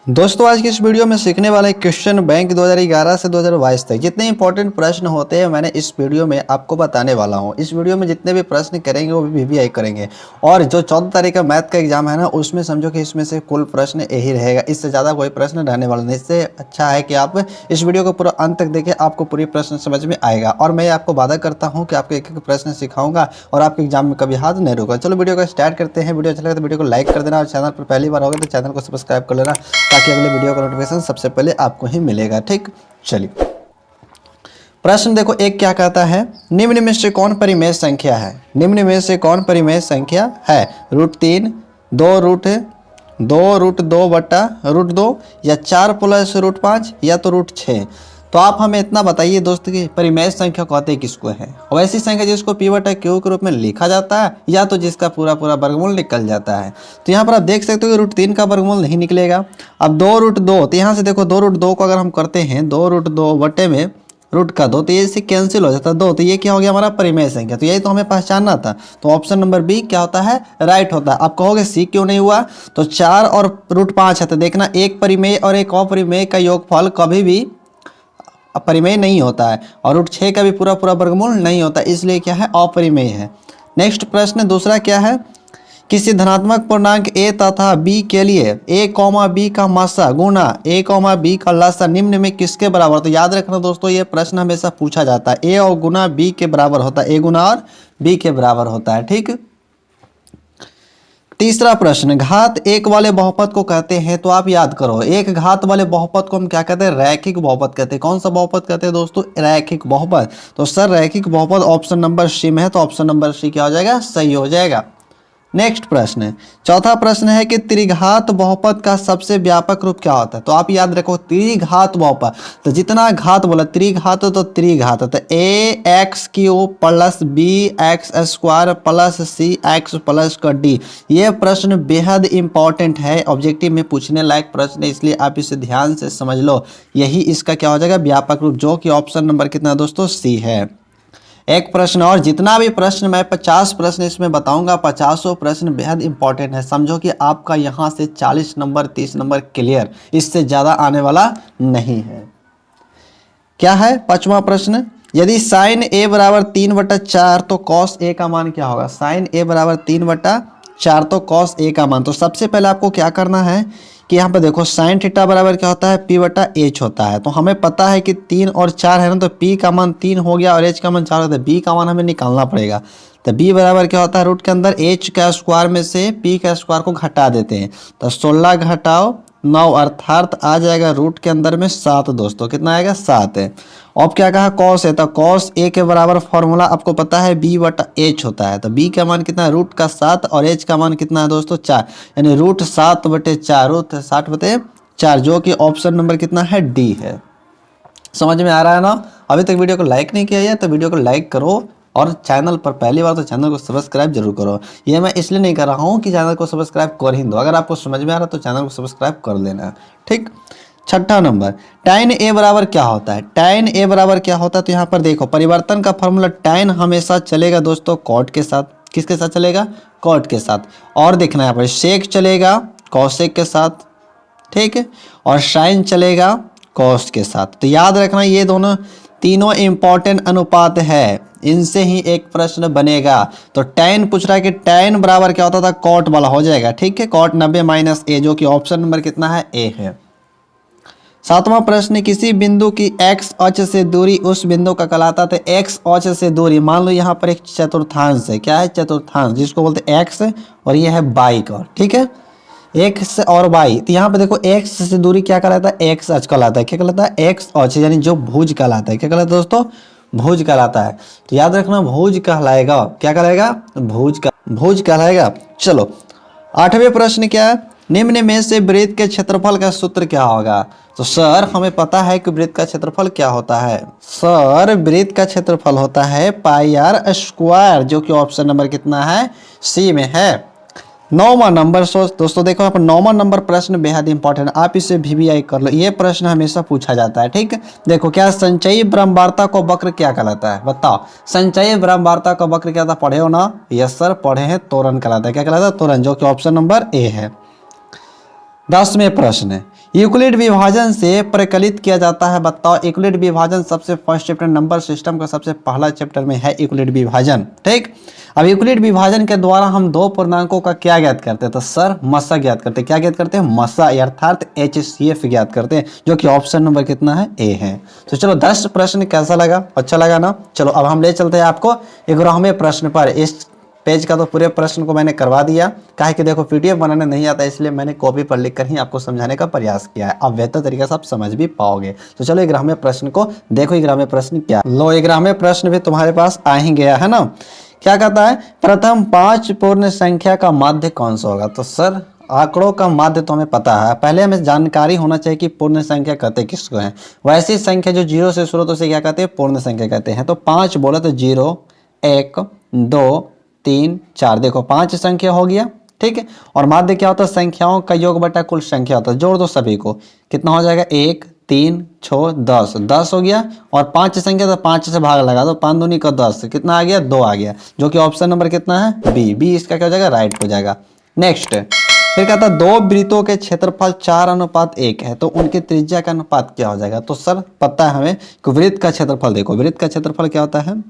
दोस्तों आज की इस वीडियो में सीखने वाले क्वेश्चन बैंक 2011 से 2022 तक जितने इंपॉर्टेंट प्रश्न होते हैं मैंने इस वीडियो में आपको बताने वाला हूं। इस वीडियो में जितने भी प्रश्न करेंगे वो भी वीवीआई करेंगे और जो 14 तारीख का मैथ का एग्जाम है ना उसमें समझो कि इसमें से कुल प्रश्न यही रहेगा, इससे ज़्यादा कोई प्रश्न रहने वाला नहीं। इससे अच्छा है कि आप इस वीडियो को पूरा अंत तक देखें, आपको पूरी प्रश्न समझ में आएगा और मैं आपको वादा करता हूँ कि आपको एक एक प्रश्न सिखाऊंगा और आपके एग्जाम में कभी हाथ नहीं रुका। चलो वीडियो को स्टार्ट करते हैं। वीडियो अच्छा लगे तो वीडियो को लाइक कर देना और चैनल पर पहली बार होगा तो चैनल को सब्सक्राइब कर लेना ताकि अगले वीडियो का नोटिफिकेशन सबसे पहले आपको ही मिलेगा। ठीक, चलिए प्रश्न देखो। एक क्या कहता है, निम्न में से कौन परिमेय संख्या है? निम्न में से कौन परिमेय संख्या है? √3, 2√2 बटा √2 या 4 + √5 या तो √6। तो आप हमें इतना बताइए दोस्त कि परिमेय संख्या कहते किसको है? और ऐसी संख्या जिसको P/Q के रूप में लिखा जाता है या तो जिसका पूरा वर्गमूल निकल जाता है। तो यहाँ पर आप देख सकते हो कि √3 का वर्गमूल नहीं निकलेगा। अब 2√2, तो यहाँ से देखो 2√2 को अगर हम करते हैं 2√2 बटे में √2 तो ये इससे कैंसिल हो जाता है 2, तो ये क्या हो गया हमारा परिमेय संख्या। तो यही तो हमें पहचानना था। तो ऑप्शन नंबर बी क्या होता है? राइट होता है। आप कहोगे सी क्यों नहीं हुआ? तो 4 और √5 है, तो देखना एक परिमेय और एक अपरिमेय का योगफल कभी भी अपरिमेय नहीं होता है और √6 का भी पूरा वर्गमूल नहीं होता, इसलिए क्या है? अपरिमेय है। नेक्स्ट प्रश्न दूसरा क्या है, किसी धनात्मक पूर्णांक a तथा b के लिए a, b का मासा गुना a, b का लसा निम्न में किसके बराबर? तो याद रखना दोस्तों ये प्रश्न हमेशा पूछा जाता है। a और गुना b के बराबर होता है, a गुना और b के बराबर होता है। ठीक, तीसरा प्रश्न, घात 1 वाले बहुपद को कहते हैं। तो आप याद करो, एक घात वाले बहुपद को हम क्या कहते हैं? रैखिक बहुपद कहते हैं। कौन सा बहुपद कहते हैं दोस्तों? रैखिक बहुपद। तो सर रैखिक बहुपद ऑप्शन नंबर सी में है, तो ऑप्शन नंबर सी क्या हो जाएगा? सही हो जाएगा। नेक्स्ट प्रश्न, चौथा प्रश्न है कि त्रिघात बहुपद का सबसे व्यापक रूप क्या होता है? तो आप याद रखो त्रिघात बहुपद, तो जितना घात बोला त्रिघात तो त्रिघात, तो ax³ + bx² + cx + d। ये प्रश्न बेहद इंपॉर्टेंट है, ऑब्जेक्टिव में पूछने लायक प्रश्न है, इसलिए आप इसे ध्यान से समझ लो। यही इसका क्या हो जाएगा? व्यापक रूप, जो कि ऑप्शन नंबर कितना दोस्तों? सी है। एक प्रश्न और, जितना भी प्रश्न मैं 50 प्रश्न इसमें बताऊंगा, 50 प्रश्न बेहद इंपॉर्टेंट है। समझो कि आपका यहां से 40 नंबर 30 नंबर क्लियर, इससे ज़्यादा आने वाला नहीं है। क्या है पांचवा प्रश्न, यदि sin a = 3/4 तो cos a का मान क्या होगा? sin a = 3/4 तो cos a का मान। तो सबसे पहले आपको क्या करना है कि यहाँ पे देखो sin थीटा बराबर क्या होता है? P/H होता है। तो हमें पता है कि 3 और 4 है ना, तो P का मान 3 हो गया और H का मान 4 होता है। B का मान हमें निकालना पड़ेगा। तो B बराबर क्या होता है? रूट के अंदर H का स्क्वायर में से P का स्क्वायर को घटा देते हैं, तो 16 घटाओ 9 अर्थात आ जाएगा रूट के अंदर में 7। दोस्तों कितना आएगा? 7 है। अब क्या कहा? कॉस है, तो कॉस ए के बराबर फॉर्मूला आपको पता है B/H होता है। तो B का मान कितना है? रूट का 7 और H का मान कितना है दोस्तों? 4, यानी √7/4, रूट 60/4, जो कि ऑप्शन नंबर कितना है? डी है। समझ में आ रहा है ना? अभी तक वीडियो को लाइक नहीं किया है तो वीडियो को लाइक करो और चैनल पर पहली बार तो चैनल को सब्सक्राइब जरूर करो। ये मैं इसलिए नहीं कर रहा हूँ कि चैनल को सब्सक्राइब कर ही दो, अगर आपको समझ में आ रहा है तो चैनल को सब्सक्राइब कर लेना। ठीक, छठा नंबर, tan a बराबर क्या होता है? tan a बराबर क्या होता है? तो यहाँ पर देखो परिवर्तन का फॉर्मूला tan हमेशा चलेगा दोस्तों cot के साथ। किसके साथ चलेगा? cot के साथ। और देखना यहाँ पर sec चलेगा cosec के साथ, ठीक है, और sin चलेगा cos के साथ। तो याद रखना ये दोनों तीनों इंपॉर्टेंट अनुपात है, इनसे ही एक प्रश्न बनेगा। तो tan पूछ रहा है कि tan बराबर क्या होता था? cot वाला हो जाएगा। ठीक है, cot 90 - a, जो कि ऑप्शन नंबर कितना है? ए है। सातवां प्रश्न, किसी बिंदु की x अक्ष से दूरी उस बिंदु का कहलाता है। x अक्ष से दूरी, मान लो यहाँ पर एक चतुर्थांश है। क्या है? चतुर्थांश, जिसको बोलते हैं x और ये है y का। ठीक है, x और y। तो यहाँ पे देखो x से दूरी क्या कहलाता है? x अक्ष कहलाता है। क्या कहलाता है? x अक्ष, यानी जो भुज कहलाता है। क्या कहलाता है दोस्तों? भुज कहलाता है। तो याद रखना भुज कहलाएगा। क्या कहलाएगा? भुज कहलाएगा। चलो आठवें प्रश्न क्या है, निम्न में से वृत्त के क्षेत्रफल का सूत्र क्या होगा? तो सर हमें पता है कि वृत्त का क्षेत्रफल क्या होता है। सर वृत्त का क्षेत्रफल होता है πr², जो कि ऑप्शन नंबर कितना है? सी में है। 9वां नंबर दोस्तों देखो यहाँ पर 9वां नंबर प्रश्न बेहद इंपॉर्टेंट, आप इसे VVI कर लो। ये प्रश्न हमेशा पूछा जाता है। ठीक, देखो क्या संचयी ब्रह्मवार्ता को वक्र क्या कहलाता है? बताओ, संचयी ब्रह्मवार्ता का वक्र क्या था? पढ़े हो ना? यस सर पढ़े हैं, तोरण कहलाता है। क्या कहलाता है? तोरण, जो कि ऑप्शन नंबर ए है। 10वें प्रश्न, यूक्लिड विभाजन से प्रकलित किया जाता है। बताओ यूक्लिड विभाजन सबसे फर्स्ट चैप्टर नंबर सिस्टम का सबसे पहला चैप्टर में है यूक्लिड विभाजन। ठीक, अब यूक्लिड विभाजन के द्वारा हम दो पूर्णांकों का क्या ज्ञात करते हैं? तो सर मस्सा ज्ञात करते हैं। क्या ज्ञात करते हैं? मस्सा अर्थात HCF ज्ञात करते हैं, जो कि ऑप्शन नंबर कितना है? ए है। तो चलो 10 प्रश्न कैसा लगा? अच्छा लगा ना? चलो अब हम ले चलते हैं आपको 11वें प्रश्न पर। इस पेज का तो पूरे प्रश्न को मैंने करवा दिया, काहे कि देखो PDF बनाने नहीं आता, इसलिए मैंने कॉपी पर लिखकर ही आपको समझाने का प्रयास किया है। अब बेहतर तरीके से आप समझ भी पाओगे। तो चलो 11वें प्रश्न को देखो। 11वें प्रश्न क्या? लो 11वें प्रश्न भी तुम्हारे पास आ ही गया है ना। क्या कहता है? प्रथम 5 पूर्ण संख्या का माध्य कौन सा होगा? तो सर आंकड़ों का माध्य तो हमें पता है, पहले हमें जानकारी होना चाहिए कि पूर्ण संख्या कहते किसको हैं। वैसी संख्या जो 0 से शुरू होती है उसे क्या कहते हैं? पूर्ण संख्या कहते हैं। तो 5 बोले तो 0 1 2 3 4, देखो 5 संख्या हो गया। ठीक है, और माध्य क्या होता है? संख्याओं का योग बटा कुल संख्या होता है। जोड़ दो सभी को, कितना हो जाएगा? 1 3 6 10, 10 हो गया। और 5 संख्या तो 5 से भाग लगा दो, 5 दूनी का 10, कितना आ गया? 2 आ गया, जो कि ऑप्शन नंबर कितना है? बी इसका क्या हो जाएगा? राइट हो जाएगा। नेक्स्ट फिर कहता है दो वृत्तों के क्षेत्रफल 4:1 है, तो उनकी त्रिज्या का अनुपात क्या हो जाएगा? तो सर पता है हमें कि वृत्त का क्षेत्रफल, देखो वृत्त का क्षेत्रफल क्या होता है?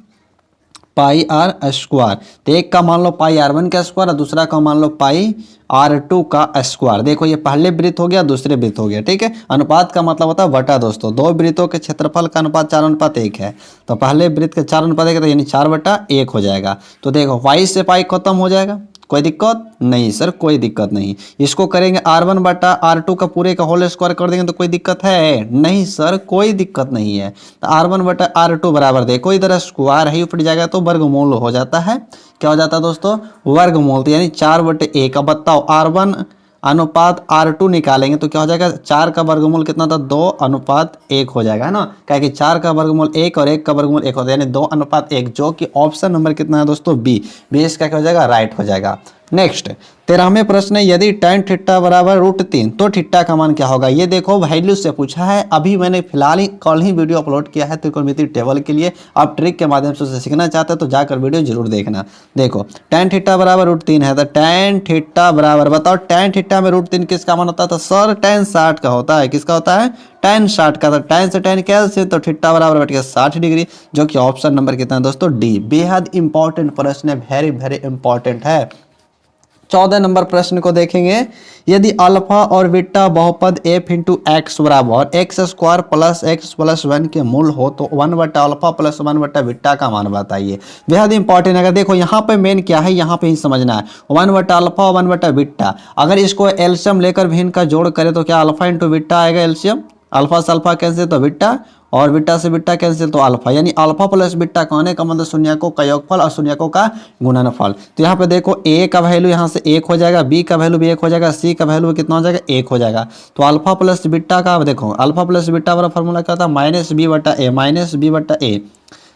पाई आर स्क्वायर। तो एक का मान लो पाई R1 का स्क्वायर और दूसरा का मान लो पाई R2 का स्क्वायर। देखो ये पहले वृत्त हो गया, दूसरे वृत्त हो गया। ठीक है, अनुपात का मतलब होता है बटा। दोस्तों दो वृत्तों के क्षेत्रफल का अनुपात 4:1 है, तो पहले वृत्त का 4:1 है, तो यानी 4/1 हो जाएगा। तो देखो पाई से पाई खत्म हो जाएगा, कोई दिक्कत नहीं सर, कोई दिक्कत नहीं। इसको करेंगे R1/R2 का पूरे का होल स्क्वायर कर देंगे तो कोई दिक्कत है? नहीं सर, कोई दिक्कत नहीं है। तो R1/R2 बराबर, देखो इधर स्क्वायर है ऊपर जाएगा तो वर्गमूल हो जाता है। क्या हो जाता है दोस्तों? वर्गमूल। तो यानी 4/1। अब बताओ R1 अनुपात R2 निकालेंगे तो क्या हो जाएगा? 4 का वर्गमूल कितना था? 2:1 हो जाएगा, है ना। क्या कि 4 का वर्गमूल 1 और 1 का वर्गमूल 1 होता है, यानी 2:1, जो कि ऑप्शन नंबर कितना है दोस्तों? बी इसका क्या हो जाएगा? राइट हो जाएगा। नेक्स्ट 13वें प्रश्न है, यदि tan थीटा बराबर √3 तो थीटा का मान क्या होगा? ये देखो वैल्यू से पूछा है। अभी मैंने फिलहाल ही कल ही वीडियो अपलोड किया है त्रिकोणमिति टेबल के लिए। आप ट्रिक के माध्यम से उसे सीखना चाहते हैं तो जाकर वीडियो जरूर देखना। देखो tan थीटा बराबर √3 है, तो tan थीटा बराबर, बताओ tan थीटा में √3 किसका मान होता है? तो सर tan 60 का होता है। किसका होता है? tan 60 का। तो tan से tan कैंसिल, तो थीटा बराबर बैठ गया 60 डिग्री, जो कि ऑप्शन नंबर कितना है दोस्तों? डी। बेहद इंपॉर्टेंट प्रश्न है, वेरी वेरी इंपॉर्टेंट है। 14 नंबर प्रश्न को देखेंगे, यदि अल्फा और बीटा बहुपद f × x बराबर x² + x + 1 के मूल हो तो 1/अल्फा + 1/बीटा का मान बताइए। बेहद इंपॉर्टेंट है। देखो यहाँ पे मेन क्या है, यहाँ पे ही समझना है। 1/अल्फा और 1/बीटा, अगर इसको एल्शियम लेकर भी इनका जोड़ करें तो क्या अल्फा × बीटा आएगा? एल्शियम, अल्फा से अल्फा कैंसिल तो बीटा, और बीटा से बीटा कैंसिल तो अल्फा, यानी अल्फा प्लस बीटा कहने का मतलब शून्यकों का योगफल और शून्यकों का गुणनफल। तो यहाँ पे देखो a का वैल्यू यहाँ से 1 हो जाएगा, b का वैल्यू भी 1 हो जाएगा, c का वैल्यू कितना हो जाएगा? 1 हो जाएगा। तो अल्फा प्लस बीटा का देखो, अल्फा प्लस बीटा वाला फॉर्मूला क्या होता है? -b/a।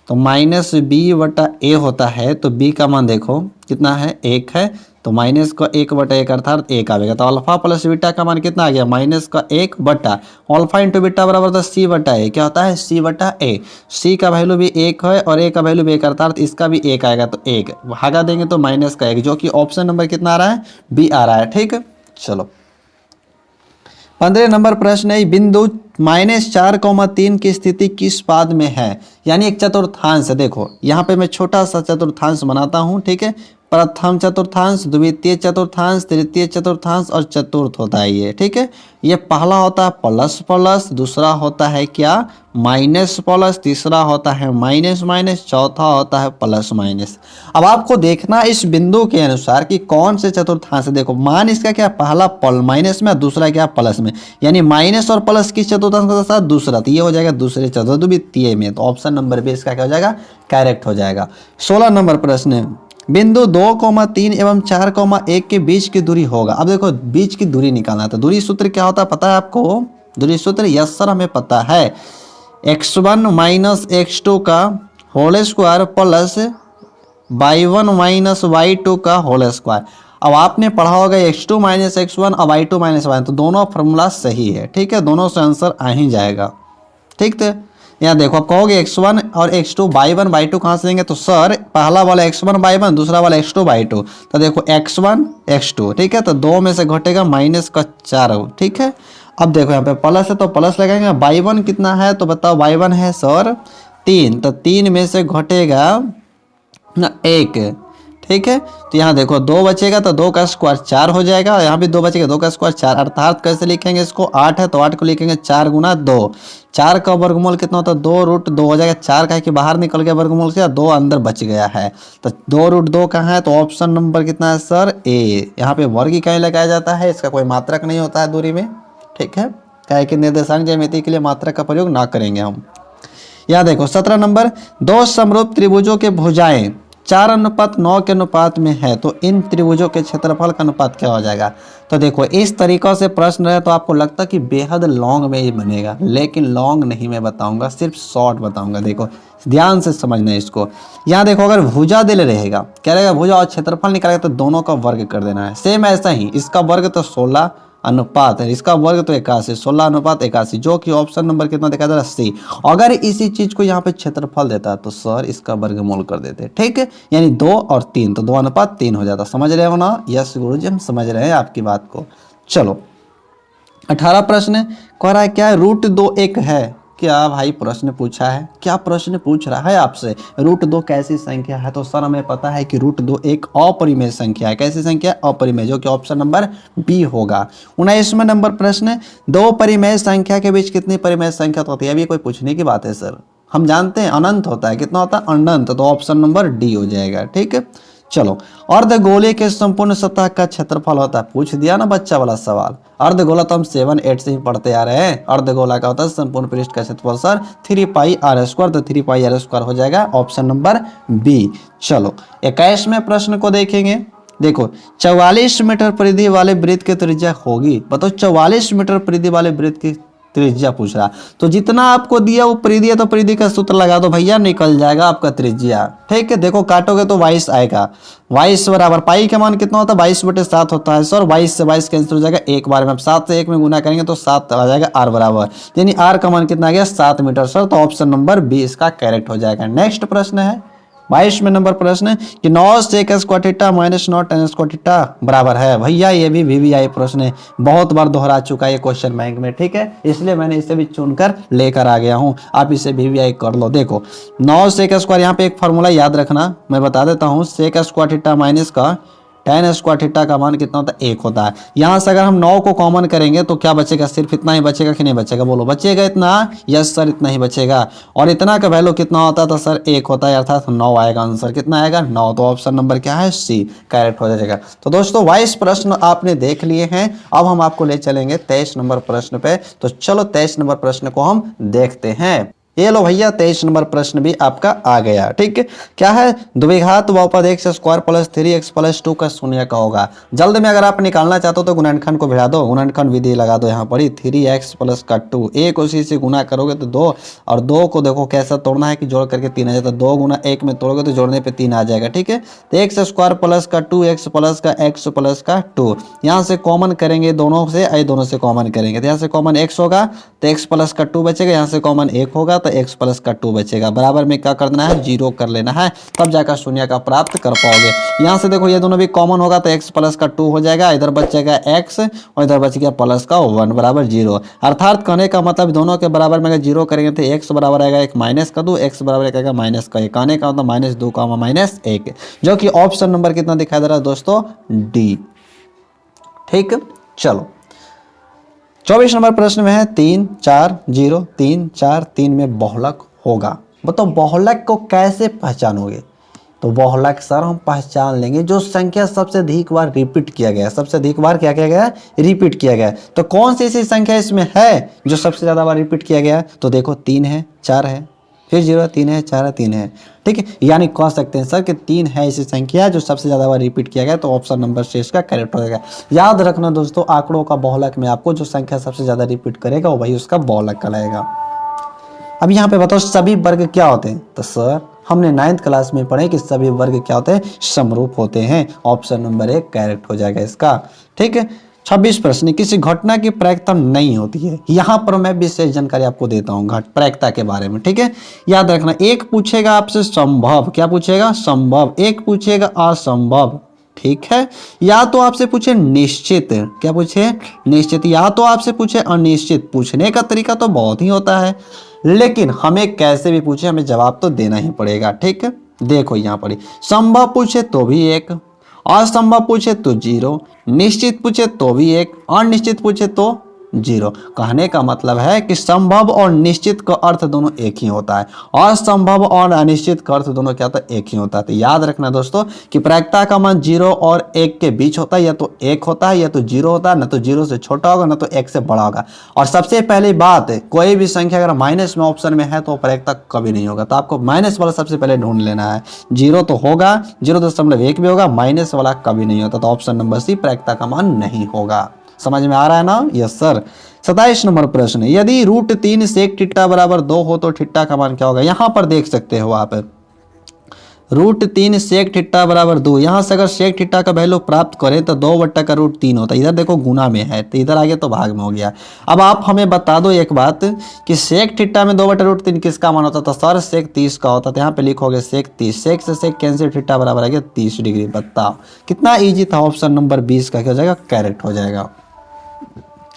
तो -b/a होता है, तो b का मान देखो कितना है? 1 है, तो माइनस का 1/1 अर्थात 1 आएगा। तो अल्फा प्लस बीटा का मान कितना आ गया? -1/, अल्फा इंटू बीटा बराबर था c/a। क्या होता है? c/a। c का वैल्यू भी 1 है और a का वैल्यू भी 1 अर्थात इसका भी 1 आएगा, तो 1 भागा देंगे तो -1, जो कि ऑप्शन नंबर कितना आ रहा है? बी आ रहा है। ठीक है, चलो 15 नंबर प्रश्न है, बिंदु -4,3 की स्थिति किस पाद में है? यानी एक चतुर्थांश है। देखो यहाँ पे मैं छोटा सा चतुर्थांश बनाता हूँ। ठीक है, प्रथम चतुर्थांश, द्वितीय चतुर्थांश, तृतीय चतुर्थांश और चतुर्थ होता है ये। ठीक है, ये पहला होता है प्लस प्लस, दूसरा होता है क्या? माइनस प्लस, तीसरा होता है माइनस माइनस, चौथा होता है प्लस माइनस। अब आपको देखना इस बिंदु के अनुसार कि कौन से चतुर्थांश है। देखो मान इसका क्या? पहला माइनस में, दूसरा क्या? प्लस में, यानी माइनस और प्लस किस चतुर्थांश के साथ? दूसरा, तो ये हो जाएगा दूसरे चतुर्थ द्वितीय में। तो ऑप्शन नंबर बी इसका क्या हो जाएगा? करेक्ट हो जाएगा। 16 नंबर प्रश्न है, बिंदु 2,3 एवं 4,1 के बीच की दूरी होगा। अब देखो बीच की दूरी निकालना है, तो दूरी सूत्र क्या होता है पता है आपको? दूरी सूत्र यस सर हमें पता है, x1 - x2 का whole square plus y1 - y2 का होल स्क्वायर। अब आपने पढ़ा होगा x2 - x1 और y2 - y1, तो दोनों फार्मूला सही है। ठीक है, दोनों से आंसर आ ही जाएगा। ठीक है, यहाँ देखो आप कहोगे x1 और x2 y1 y2 कहाँ से देंगे? तो सर पहला वाला x1 y1, दूसरा वाला x2 y2। तो देखो x1 x2, ठीक है, तो 2 में से घटेगा -4। ठीक है, अब देखो यहाँ पे प्लस है तो प्लस लगाएंगे, y1 कितना है तो बताओ, y1 है सर 3, तो 3 में से घटेगा ना 1, ठीक है। तो यहाँ देखो 2 बचेगा तो 2 का स्क्वायर 4 हो जाएगा, यहाँ भी 2 बचेगा, 2 का स्क्वायर 4, अर्थात कैसे लिखेंगे इसको, 8 है तो 8 को लिखेंगे 4 गुना 2, 4 का वर्गमूल कितना होता है 2√2 हो जाएगा, 4 का है कि बाहर निकल गया वर्गमूल से, 2 अंदर बच गया है, तो 2√2 कहाँ है, तो ऑप्शन नंबर कितना है सर ए। यहाँ पे वर्ग इकाई लगाया जाता है, इसका कोई मात्रक नहीं होता है दूरी में, ठीक है, क्या कि निर्देशांक ज्यामिति के लिए मात्रक का प्रयोग ना करेंगे हम। यहाँ देखो 17 नंबर, दो समरूप त्रिभुजों के भुजाएं 4:9 के अनुपात में है तो इन त्रिभुजों के क्षेत्रफल का अनुपात क्या हो जाएगा। तो देखो इस तरीक़ा से प्रश्न रहे तो आपको लगता कि बेहद लॉन्ग में ही बनेगा, लेकिन लॉन्ग नहीं मैं बताऊंगा, सिर्फ शॉर्ट बताऊंगा। देखो ध्यान से समझना है इसको। यहाँ देखो अगर भुजा दिल रहेगा, क्या रहेगा, भुजा और क्षेत्रफल निकालेगा तो दोनों का वर्ग कर देना है। सेम ऐसा ही इसका वर्ग तो 16 अनुपात है, इसका वर्ग तो 81, 16:81, जो कि ऑप्शन नंबर कितना देखा जा रहा है सी। अगर इसी चीज को यहाँ पे क्षेत्रफल देता तो सर इसका वर्गमूल कर देते, ठीक है, यानी 2 और 3 तो 2:3 हो जाता। समझ रहे हो ना, यस गुरुजी हम समझ रहे हैं आपकी बात को। चलो 18 प्रश्न कह रहा है क्या है, √2 एक है, क्या भाई प्रश्न पूछा है, क्या प्रश्न पूछ रहा है आपसे, √2 कैसी संख्या है। तो सर हमें पता है कि √2 एक अपरिमेय संख्या है। कैसी संख्या, अपरिमेय, जो कि ऑप्शन नंबर बी होगा। 19वां नंबर प्रश्न, दो परिमेय संख्या के बीच कितनी परिमेय संख्या तो होती है। अभी कोई पूछने की बात है सर, हम जानते हैं अनंत होता है, कितना होता है अनंत, तो ऑप्शन नंबर डी हो जाएगा, ठीक है। चलो अर्धगोले के संपूर्ण सतह का क्षेत्रफल होता है, पूछ दिया ना बच्चा वाला सवाल। अर्धगोला तो हम 7, 8 से ही पढ़ते आ रहे हैं। अर्धगोला का होता है संपूर्ण पृष्ठ का क्षेत्रफल सर 3πr², तो 3πr² हो जाएगा ऑप्शन नंबर बी। चलो 21वें प्रश्न को देखेंगे। देखो 44 मीटर परिधि वाले वृत्त की त्रिज्या होगी, बताओ 44 मीटर परिधि वाले वृत्त की त्रिज्या पूछ रहा। तो जितना आपको दिया वो परिधि है तो परिधि का सूत्र लगा दो भैया, निकल जाएगा आपका त्रिज्या, ठीक है। देखो काटोगे तो 22 आएगा, 22 बराबर पाई का मान कितना होता है 22/7 होता है सर, 22 से 22 कैंसिल हो जाएगा एक बार में। अब 7 से 1 में गुना करेंगे तो 7 आ जाएगा r बराबर, यानी r का मान कितना आ गया 7 मीटर सर, तो ऑप्शन नंबर बी इसका करेक्ट हो जाएगा। नेक्स्ट प्रश्न है 22वें नंबर प्रश्न कि 9 sec² theta - 9 tan square theta बराबर है। भैया ये भी VVI प्रश्न है, बहुत बार दोहरा चुका है ये क्वेश्चन बैंक में, ठीक है, इसलिए मैंने इसे भी चुनकर लेकर आ गया हूं। आप इसे VVI कर लो। देखो 9 sec², यहाँ पे एक फार्मूला याद रखना, मैं बता देता हूँ, sec² थीटा माइनस का tan स्क्वायर थीटा का मान कितना होता है 1 होता है। यहाँ से अगर हम 9 को कॉमन करेंगे तो क्या बचेगा, सिर्फ इतना ही बचेगा कि नहीं बचेगा, बोलो बचेगा इतना, यस सर इतना ही बचेगा। और इतना का वैल्यू कितना होता है तो सर 1 होता है, अर्थात 9 आएगा आंसर, कितना आएगा 9, तो ऑप्शन नंबर क्या है सी करेक्ट हो जाएगा। तो दोस्तों 22 प्रश्न आपने देख लिए हैं, अब हम आपको ले चलेंगे 23 नंबर प्रश्न पे। तो चलो 23 नंबर प्रश्न को हम देखते हैं। ये लो भैया 23 नंबर प्रश्न भी आपका आ गया, ठीक है। क्या है, द्विघात बहुपद x² + 3x + 2 का शून्य का होगा। जल्द में अगर आप निकालना चाहते हो तो गुणनखंड को भिड़ा दो, गुणनखंड विधि लगा दो यहाँ पर ही, 3x + 2, एक उसी से गुना करोगे तो 2, और 2 को देखो कैसा तोड़ना है कि जोड़ करके 3 आ जाता है, 2 गुना 1 में तोड़ोगे तो जोड़ने पे 3 आ जाएगा, ठीक है। तो x² + 2x + x + 2, यहाँ से कॉमन करेंगे दोनों से, दोनों से कॉमन करेंगे तो यहाँ से कॉमन x होगा तो x + 2 बचेगा, यहाँ से कॉमन 1 होगा तो x + 2 बचेगा। बराबर में क्या कर देना है 0 कर लेना है, तब जाकर शून्य का प्राप्त कर पाओगे। यहाँ से देखो ये दोनों भी कॉमन होगा तो x + 2 हो जाएगा, इधर बचेगा x और इधर बच गया +1 बराबर 0। अर्थात कहने का मतलब दोनों के बराबर में अगर 0 करेंगे तो x बराबर आएगा 1 - का 2, x बराबर आएगा -1। कहने का मतलब -2, -1, जो कि ऑप्शन नंबर कितना दिखाई दे रहा है दोस्तों डी, ठीक। चलो 24 नंबर प्रश्न में है 3 4 0 3 4 3 में बहुलक होगा। बताओ बहुलक को कैसे पहचानोगे। तो बहुलक सर हम पहचान लेंगे जो संख्या सबसे अधिक बार रिपीट किया गया, सबसे अधिक बार क्या किया गया, रिपीट किया गया। तो कौन सी ऐसी संख्या इसमें है जो सबसे ज़्यादा बार रिपीट किया गया। तो देखो 3 है, 4 है, फिर 0, 3 है, 4 है, 3 है, ठीक है। यानी कह सकते हैं सर कि 3 है ऐसी संख्या जो सबसे ज़्यादा बार रिपीट किया गया, तो ऑप्शन नंबर से इसका करेक्ट हो जाएगा। याद रखना दोस्तों, आंकड़ों का बहुलक में आपको जो संख्या सबसे ज़्यादा रिपीट करेगा वो वही उसका बहुलक कहलाएगा। अब यहाँ पे बताओ सभी वर्ग क्या होते हैं। तो सर हमने 9th क्लास में पढ़े कि सभी वर्ग क्या होते हैं, समरूप होते हैं। ऑप्शन नंबर 1 करेक्ट हो जाएगा इसका, ठीक है। 26 प्रश्न, किसी घटना की प्रायिकता नहीं होती है। यहाँ पर मैं विशेष जानकारी आपको देता हूँ प्रायिकता के बारे में, ठीक है। याद रखना, एक पूछेगा आपसे संभव, क्या पूछेगा संभव, एक पूछेगा असंभव, ठीक है। या तो आपसे पूछे निश्चित, क्या पूछे, निश्चित, या तो आपसे पूछे अनिश्चित। पूछने का तरीका तो बहुत ही होता है, लेकिन हमें कैसे भी पूछे हमें जवाब तो देना ही पड़ेगा। ठीक है, देखो यहाँ पर संभव पूछे तो भी एक, असंभव पूछे तो जीरो, निश्चित पूछे तो भी एक, अनिश्चित पूछे तो जीरो। कहने का मतलब है कि संभव और निश्चित का अर्थ दोनों एक ही होता है, असंभव और अनिश्चित का अर्थ दोनों क्या होता है, एक ही होता है। तो याद रखना दोस्तों कि प्रायिकता का मान जीरो और एक के बीच होता है, या तो एक होता है या तो जीरो होता है, ना तो जीरो से छोटा होगा ना तो एक से बड़ा होगा। और सबसे पहली बात, कोई भी संख्या अगर माइनस में ऑप्शन में है तो प्रायिकता कभी नहीं होगा। तो आपको माइनस वाला सबसे पहले ढूंढ लेना है। जीरो तो होगा, 0.1 भी होगा, माइनस वाला कभी नहीं होता। तो ऑप्शन नंबर सी प्रायिकता का मान नहीं होगा। समझ में आ रहा है ना? Yes sir. 27 नंबर प्रश्न, यदि √3 सेक थीटा बराबर 2 हो तो थीटा का मान क्या होगा? यहां पर देख सकते हो आप, √3 सेक थीटा बराबर 2। यहां से अगर सेक थीटा का वैल्यू प्राप्त करें तो 2/√3 होता है। इधर देखो गुना में है तो इधर आगे तो भाग में हो गया। अब आप हमें बता दो एक बात कि सेक थीटा में 2/√3 किसका मान होता था? सर सेक 30 का होता था। यहाँ पे लिखोगे सेक 30, सेक से सेक कैंसिल, थीटा बराबर आ गया 30 डिग्री। बताओ कितना ईजी था। ऑप्शन नंबर 20 का क्या हो जाएगा? करेक्ट हो जाएगा।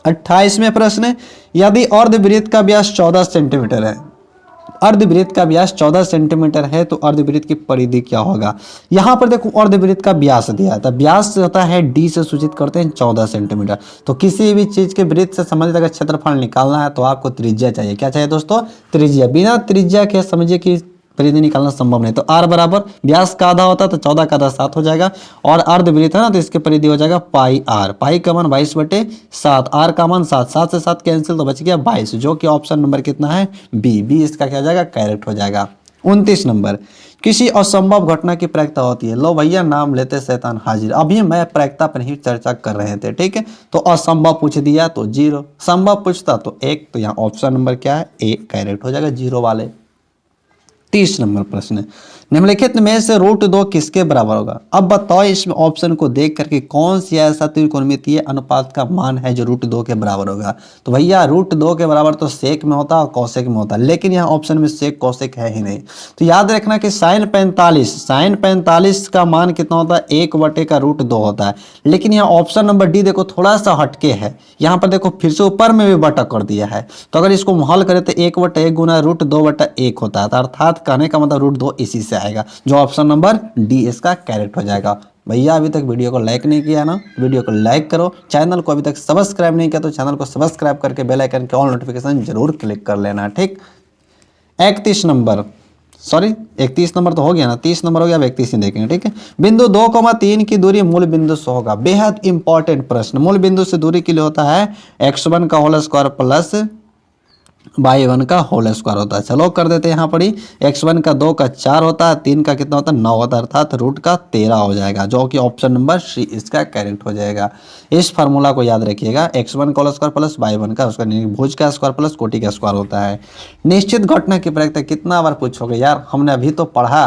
28वें प्रश्न, यदि अर्धवृत्त का व्यास 14 सेंटीमीटर है, अर्धवृत्त का व्यास 14 सेंटीमीटर है तो अर्धवृत्त की परिधि क्या होगा? यहां पर देखो अर्धवृत्त का व्यास दिया था, व्यास होता है डी से सूचित करते हैं 14 सेंटीमीटर। तो किसी भी चीज के वृत्त से संबंधित अगर क्षेत्रफल निकालना है तो आपको त्रिज्या चाहिए। क्या चाहिए दोस्तों? त्रिज्या। बिना त्रिज्या के समझिए कि परिधि निकालना संभव नहीं। तो r बराबर व्यास का आधा होता है तो 14 का आधा 7 हो जाएगा, और अर्धवृत्त है ना तो इसकी परिधि हो जाएगा पाई r। पाई का मान 22/7, r का मान 7, 7 से 7 कैंसिल तो बच गया 22, जो कि ऑप्शन नंबर कितना है? बी। बी इसका क्या हो जाएगा? करेक्ट हो जाएगा। 29 नंबर, किसी असंभव घटना की प्रायिकता होती है। लो भैया नाम लेते शैतान हाजिर। अभी मैं प्रायिकता पर ही चर्चा कर रहे थे, ठीक है। तो असंभव पूछ दिया तो 0, संभव पूछता तो 1, तो यहाँ ऑप्शन नंबर क्या है? ए करेक्ट हो जाएगा 0 वाले। 30 नंबर प्रश्न, निम्नलिखित में से √2 किसके बराबर होगा? अब बताओ इसमें ऑप्शन को देख करके कौन सी ऐसा त्रिकोणमितीय अनुपात का मान है जो √2 के बराबर होगा? तो भैया √2 के बराबर तो सेक में होता और कौशिक में होता, लेकिन यहाँ ऑप्शन में सेक कौशिक है ही नहीं। तो याद रखना कि sin 45 का मान कितना होता है? 1/√2 होता है। लेकिन यहाँ ऑप्शन नंबर डी देखो थोड़ा सा हटके है। यहाँ पर देखो फिर से ऊपर में भी बटा कर दिया है। तो अगर इसको हल करें तो 1/1 गुना √2/1 होता है। अर्थात कहने का मतलब √2 इसी से आएगा, जो ऑप्शन नंबर डी इसका करेक्ट हो जाएगा। भैया अभी तक वीडियो को लाइक नहीं किया ना, वीडियो को लाइक करो। चैनल को अभी तक सब्सक्राइब नहीं किया तो चैनल को सब्सक्राइब करके बेल आइकन के ऑल नोटिफिकेशन जरूर क्लिक कर लेना, ठीक। 31 नंबर, सॉरी 31 नंबर तो हो गया ना, 30 नंबर हो गया। अब 31 ही देखेंगे, ठीक है। बिंदु 2,3 की दूरी मूल बिंदु से होगा। बेहद इंपॉर्टेंट प्रश्न। मूल बिंदु से दूरी के लिए होता है x1 का होल स्क्वायर प्लस y1 का होल स्क्वायर होता है। चलो कर देते हैं यहाँ पर ही। x1 का 2 का 4 होता है, 3 का कितना होता है? 9 होता है, अर्थात रूट का 13 हो जाएगा, जो कि ऑप्शन नंबर सी इसका करेक्ट हो जाएगा। इस फार्मूला को याद रखिएगा, x1 का होल स्क्वायर प्लस y1 का उसका भुज का स्क्वायर प्लस कोटि का स्क्वायर होता है। निश्चित घटना की प्रायिकता कितना बार पूछोगे यार? हमने अभी तो पढ़ा,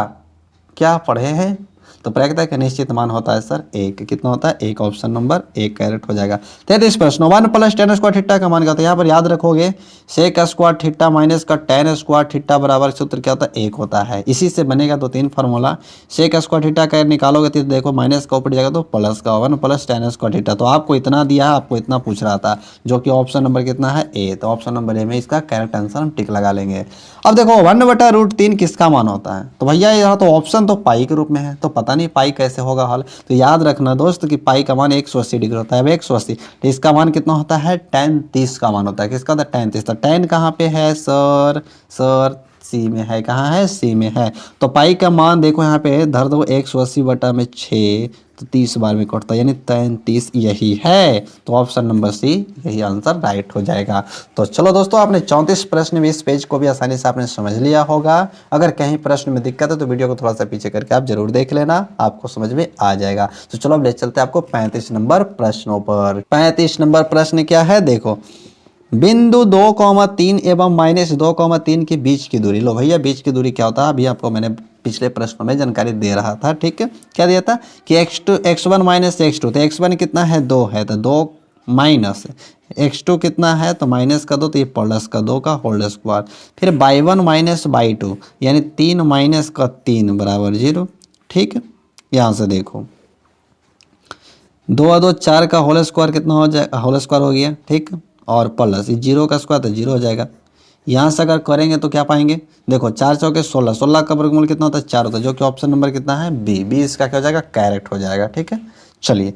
क्या पढ़े हैं? तो प्रायिकता का निश्चित मान होता है सर 1। कितना होता है? 1। ऑप्शन नंबर 1 करेक्ट हो जाएगा। 33 प्रश्न, 1 + tan स्क्वायर थीटा का मान क्या होता है? यहाँ पर याद रखोगे सेक स्क्वायर थीटा माइनस का tan स्क्वायर थीटा बराबर सूत्र क्या होता है? 1 होता है। इसी से बनेगा 2-3 फार्मूला। सेक स्क्वायर थीटा का निकालोगे तो देखो माइनस का ऊपर जाएगा तो प्लस का 1 + tan स्क्वायर थीटा। तो आपको इतना दिया है, आपको इतना पूछ रहा था, जो कि ऑप्शन नंबर कितना है? ए। तो ऑप्शन नंबर ए में इसका करेक्ट आंसर हम टिक लगा लेंगे। अब देखो 1/√3 किसका मान होता है? तो भैया यहाँ तो ऑप्शन तो पाई के रूप में है, तो पता नहीं पाई कैसे होगा हल। तो याद रखना दोस्त कि पाई का मान 180 डिग्री होता है। अब 180 तो इसका मान कितना होता है? tan 30 का मान होता है। किसका होता है? tan 30। तो tan कहाँ पे है सर? सी में है। कहाँ है? सी में है। तो पाई का मान देखो यहाँ पे धर दो 180/6, तो 30 बार में कटता है, यानी 33 यही है। तो ऑप्शन नंबर सी यही आंसर राइट हो जाएगा। तो चलो दोस्तों, आपने 34 प्रश्न में इस पेज को भी आसानी से आपने समझ लिया होगा। अगर कहीं प्रश्न में दिक्कत है तो वीडियो को थोड़ा सा पीछे करके आप जरूर देख लेना, आपको समझ में आ जाएगा। तो चलो अब ले चलते हैं आपको 35 नंबर प्रश्नों पर। 35 नंबर प्रश्न क्या है? देखो, बिंदु 2,3 एवं -2,3 के बीच की दूरी। लो भैया बीच की दूरी क्या होता है? अभी आपको मैंने पिछले प्रश्नों में जानकारी दे रहा था, ठीक है। क्या दिया था कि x1 - x2। तो x1 कितना है? 2 है, तो 2 माइनस x2 कितना है? तो माइनस का 2, तो ये प्लस का 2 का होल स्क्वायर। फिर y1 - y2 यानी 3 - 3 बराबर 0, ठीक है। यहाँ से देखो 2 और 2 4 का होल स्क्वायर कितना हो जाएगा, होल स्क्वायर हो गया, ठीक। और प्लस ये 0 का स्क्वायर तो 0 हो जाएगा। यहाँ से अगर करेंगे तो क्या पाएंगे, देखो 4 चौके 16, 16 का वर्गमूल कितना होता है 4 होता है, जो कि ऑप्शन नंबर कितना है बी, बी इसका क्या हो जाएगा करेक्ट हो जाएगा, ठीक है। चलिए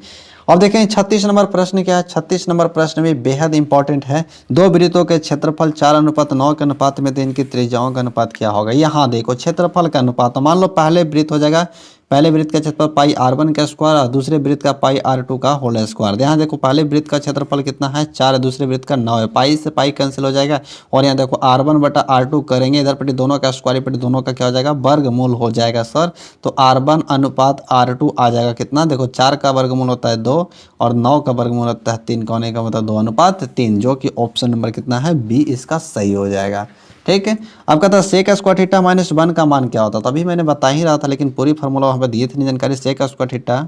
अब देखें 36 नंबर प्रश्न क्या है। 36 नंबर प्रश्न भी बेहद इंपॉर्टेंट है। दो वृत्तों के क्षेत्रफल 4:9 के अनुपात में तो इनकी त्रिज्याओं का अनुपात क्या होगा। यहाँ देखो क्षेत्रफल का अनुपात, मान लो पहले वृत्त हो जाएगा, पहले वृत्त का क्षेत्रफल पाई r1 का स्क्वायर और दूसरे वृत्त का पाई r2 का होल स्क्वायर। यहाँ देखो पहले वृत्त का क्षेत्रफल कितना है 4, दूसरे वृत्त का 9 है, पाई से पाई कैंसिल हो जाएगा और यहाँ देखो r1 बटा r2 करेंगे, इधर पट्टी दोनों का स्क्वायर पट्टी दोनों का क्या हो जाएगा वर्गमूल हो जाएगा सर। तो r1 अनुपात r2 आ जाएगा कितना, देखो 4 का वर्गमूल होता है 2 और 9 का वर्गमूल होता है 3 का होने का मतलब 2 अनुपात 3, जो कि ऑप्शन नंबर कितना है बी इसका सही हो जाएगा, ठीक है। अब कहता है सेक स्क्वायर थीटा माइनस 1 का मान क्या होता है, तो अभी मैंने बता ही रहा था लेकिन पूरी फार्मूला वहाँ पर दिए थे नहीं जानकारी। सेक स्क्वायर थीटा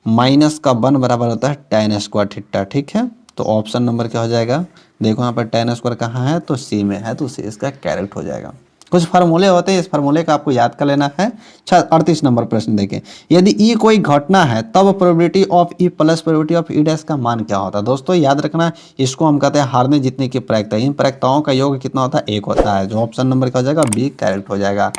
माइनस का 1 बराबर होता है tan स्क्वायर थीटा, ठीक है। तो ऑप्शन नंबर क्या हो जाएगा, देखो यहाँ पर tan स्क्वायर कहाँ है तो सी में है, तो सी इसका करेक्ट हो जाएगा। कुछ फार्मूले होते हैं, इस फार्मूले का आपको याद कर लेना है। 38 नंबर प्रश्न देखें, यदि ई कोई घटना है तब probability of E plus probability of E dash का मान क्या होता है। दोस्तों याद रखना, इसको हम कहते हैं हारने जीतने की प्रायिकता। इन प्रायिकताओं का योग कितना होता है 1 होता है, जो ऑप्शन नंबर क्या हो जाएगा बी करेक्ट हो जाएगा।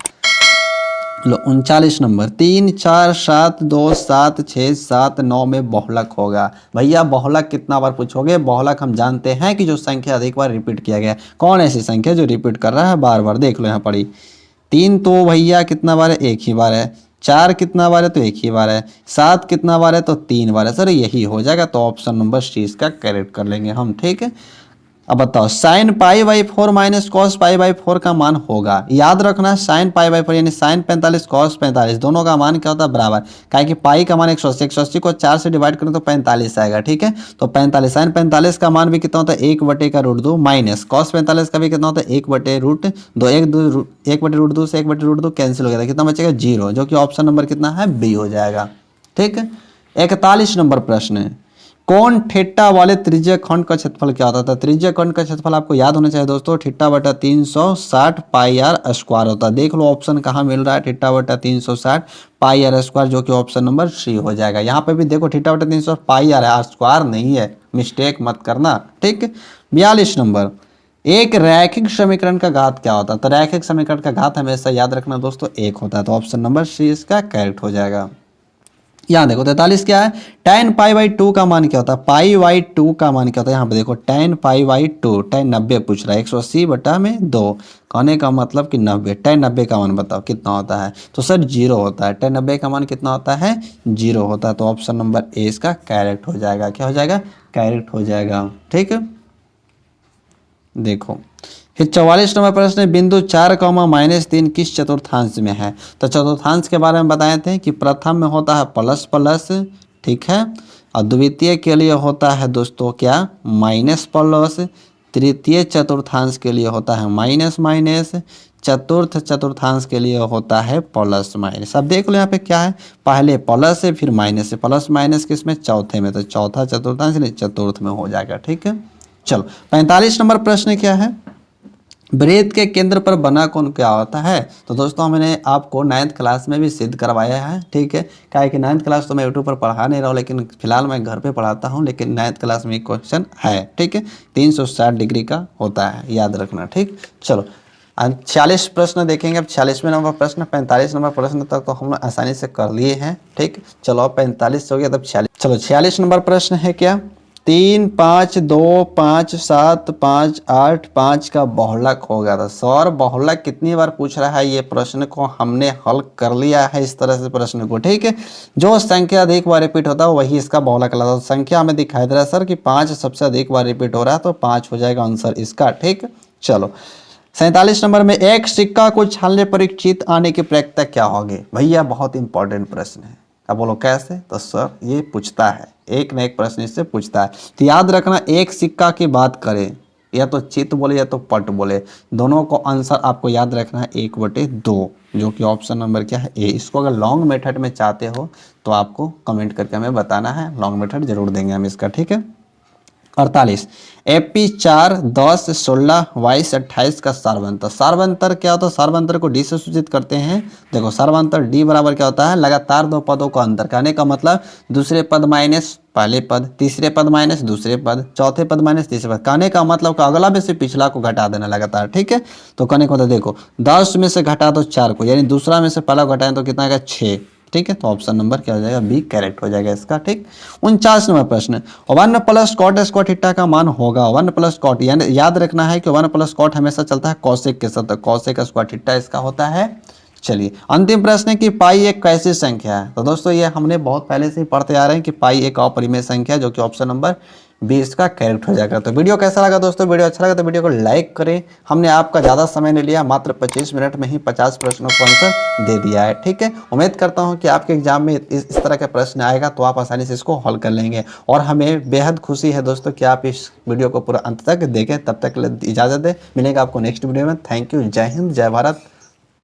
लो 39 नंबर, 3 4 7 2 7 6 7 9 में बहुलक होगा। भैया बहुलक कितना बार पूछोगे, बहुलक हम जानते हैं कि जो संख्या अधिक बार रिपीट किया गया। कौन ऐसी संख्या जो रिपीट कर रहा है बार बार, देख लो यहाँ पड़ी। 3 तो भैया कितना बार है, एक ही बार है। 4 कितना बार है तो एक ही बार है। 7 कितना बार है तो 3 बार है। सर यही हो जाएगा, तो ऑप्शन नंबर सी इसका करेक्ट कर लेंगे हम, ठीक है। अब बताओ sine pi by 4 minus cos pi by 4 का मान होगा। याद रखना साइन पाई बाई 4 यानी साइन 45 कॉस 45 दोनों का मान क्या होता है बराबर, काहे कि पाई का मान 180, 180 को 4 से डिवाइड करें तो 45 आएगा, ठीक है। तो 45 साइन 45 का मान भी कितना होता है 1/√2 माइनस कॉस 45 का भी कितना होता है 1/√2, 1/√2 से 1/√2 कैंसिल हो गया, कितना बचेगा 0, जो कि ऑप्शन नंबर कितना है बी हो जाएगा, ठीक है। 41 नंबर प्रश्न है, कौन थीटा वाले त्रिज्य खंड का क्षेत्रफल क्या होता था। त्रिज्य खंड का क्षेत्रफल आपको याद होना चाहिए दोस्तों, थीटा बटा 360 पाई आर स्क्वायर होता है। देख लो ऑप्शन कहाँ मिल रहा है, थीटा बटा 360 पाई आर स्क्वायर, जो कि ऑप्शन नंबर सी हो जाएगा। यहाँ पे भी देखो थीटा बटा 300 पाई आर है, आर स्क्वायर नहीं है, मिस्टेक मत करना, ठीक। 42 नंबर, एक रैखिक समीकरण का घात क्या होता है। तो रैखिक समीकरण का घात हमेशा याद रखना दोस्तों 1 होता है, तो ऑप्शन नंबर सी इसका करेक्ट हो जाएगा। यहाँ देखो 43 क्या है, tan पाई बाई 2 का मान क्या होता है, पाई बाई 2 का मान क्या होता है। यहाँ पे देखो tan पाई बाई 2, tan 90 पूछ रहा है, 180 बटा में 2, कहने का मतलब कि 90, tan 90 का मान बताओ कितना होता है। तो सर 0 होता है, tan 90 का मान कितना होता है 0 होता है, तो ऑप्शन नंबर ए इसका करेक्ट हो जाएगा। क्या हो जाएगा, करेक्ट हो जाएगा, ठीक है। देखो फिर 44 नंबर प्रश्न, बिंदु 4, किस चतुर्थांश में है। तो चतुर्थांश के बारे में बताए थे कि प्रथम में होता है प्लस प्लस, ठीक है, और द्वितीय के लिए होता है दोस्तों क्या माइनस प्लस, तृतीय चतुर्थांश के लिए होता है माइनस माइनस, चतुर्थ चतुर्थांश के लिए होता है प्लस माइनस। अब देख लो यहाँ पे क्या है, पहले प्लस है फिर माइनस है, प्लस माइनस किसमें चौथे में, तो चौथा चतुर्थांश नहीं चतुर्थ में हो जाएगा, ठीक है। चलो 45 नंबर प्रश्न क्या है, वृत्त के केंद्र पर बना कोण क्या होता है। तो दोस्तों मैंने आपको 9th क्लास में भी सिद्ध करवाया है, ठीक है। क्या है कि 9th क्लास तो मैं यूट्यूब पर पढ़ा नहीं रहा हूँ, लेकिन फिलहाल मैं घर पे पढ़ाता हूँ, लेकिन 9th क्लास में एक क्वेश्चन है, ठीक है, 360 डिग्री का होता है, याद रखना, ठीक। चलो 46 प्रश्न देखेंगे। अब 46वें नंबर प्रश्न, 45 नंबर प्रश्न तक तो हम लोग आसानी से कर लिए हैं, ठीक। चलो अब 45 हो गया, तब 46। चलो 46 नंबर प्रश्न है क्या, 3 5 2 5 7 5 8 5 का बहुलक होगा। तो सर बहुलक कितनी बार पूछ रहा है, ये प्रश्न को हमने हल कर लिया है इस तरह से प्रश्न को, ठीक है। जो संख्या अधिक बार रिपीट होता है वही इसका बहुलक कहलाता है। संख्या हमें दिखाई दे रहा है सर कि 5 सबसे अधिक बार रिपीट हो रहा है, तो 5 हो जाएगा आंसर इसका, ठीक। चलो 47 नंबर में, एक सिक्का को छानने पर एक चित आने की प्रायिकता क्या होगी। भैया बहुत इंपॉर्टेंट प्रश्न है। अब बोलो कैसे, तो सर ये पूछता है, एक न एक प्रश्न इससे पूछता है। तो याद रखना एक सिक्का की बात करें, या तो चित बोले या तो पट बोले, दोनों को आंसर आपको याद रखना है 1/2, जो कि ऑप्शन नंबर क्या है ए। इसको अगर लॉन्ग मेथड में चाहते हो तो आपको कमेंट करके हमें बताना है, लॉन्ग मेथड जरूर देंगे हम इसका, ठीक है। 48। एपी 4, 10, 16, 22, 28 का सार्वंतर। सार्वंतर क्या होता है? सार्वंतर को डी से सूचित करते हैं। देखो सार्वंतर डी बराबर क्या होता है? लगातार दो पदों का अंतर। कहने का मतलब दूसरे पद माइनस पहले पद, तीसरे पद माइनस दूसरे पद, चौथे पद माइनस तीसरे पद। कहने का मतलब का अगला में से पिछला को घटा देना लगातार। ठीक है, तो कहने का मतलब देखो 10 में से घटा दो 4 को, यानी दूसरा में से पहला घटाएं तो कितना आएगा? 6। ठीक है, तो ऑप्शन नंबर क्या हो जाएगा? बी करेक्ट हो जाएगा इसका। ठीक, 49 नंबर प्रश्न, 1 प्लस कॉट स्क्वायर थीटा का मान होगा 1 प्लस कॉट, यानी याद रखना है कि 1 प्लस कॉट हमेशा चलता है कौशिक के साथ, कौशिक स्क्वायर थीटा इसका होता है। चलिए अंतिम प्रश्न है कि पाई एक कैसी संख्या है? तो दोस्तों ये हमने बहुत पहले से ही पढ़ते आ रहे हैं कि पाई एक अपरिमेय संख्या है, जो कि ऑप्शन नंबर 20 का करेक्ट हो जाएगा। तो वीडियो कैसा लगा दोस्तों? वीडियो अच्छा लगा तो वीडियो को लाइक करें। हमने आपका ज़्यादा समय नहीं लिया, मात्र 25 मिनट में ही 50 प्रश्नों को आंसर दे दिया है। ठीक है, उम्मीद करता हूं कि आपके एग्जाम में इस तरह का प्रश्न आएगा तो आप आसानी से इसको हल कर लेंगे। और हमें बेहद खुशी है दोस्तों कि आप इस वीडियो को पूरा अंत तक देखें। तब तक इजाज़त दें, मिलेगा आपको नेक्स्ट वीडियो में। थैंक यू, जय हिंद, जय भारत।